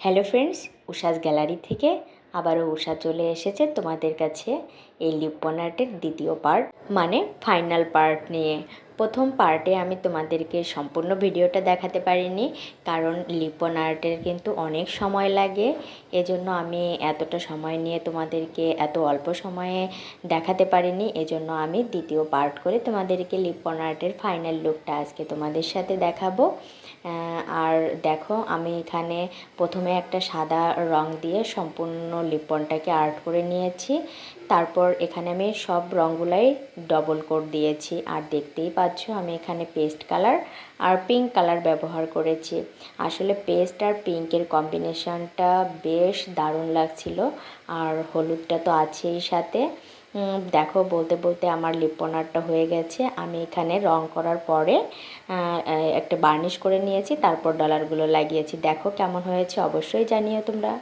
Hello friends, উষাস gallery থেকে আবারও উষা চলে এসেছে তোমাদের কাছে এই লিপন আর্টের দ্বিতীয় পার্ট মানে ফাইনাল পার্ট নিয়ে। প্রথম পার্টে আমি তোমাদেরকে সম্পূর্ণ ভিডিওটা দেখাতে পারিনি, কারণ লিপন আর্টের কিন্তু অনেক সময় লাগে। এজন্য আমি এতটা সময় নিয়ে তোমাদেরকে এত অল্প সময়ে দেখাতে পারিনি। এজন্য আমি দ্বিতীয় পার্ট করে তোমাদেরকে লিপন আর্টের ফাইনাল লুকটা আজকে তোমাদের সাথে দেখাবো। আর দেখো, আমি এখানে প্রথমে একটা সাদা রং দিয়ে সম্পূর্ণ লিপনটাকে আর্ট করে নিয়েছি। তারপর এখানে আমি সব রঙগুলাই ডবল কোট দিয়েছি। আর দেখতেই পাচ্ছ আমি এখানে পেস্ট কালার আর পিঙ্ক কালার ব্যবহার করেছি। আসলে পেস্ট আর পিঙ্কের কম্বিনেশনটা বেশ দারুণ লাগছিল। আর হলুদটা তো আছেই সাথে। দেখো, বলতে বলতে আমার লিপন আর্টটা হয়ে গেছে। আমি এখানে রং করার পরে একটা বার্নিশ করে নিয়েছি, তারপর ডলারগুলো লাগিয়েছি। দেখো কেমন হয়েছে, অবশ্যই জানিও তোমরা।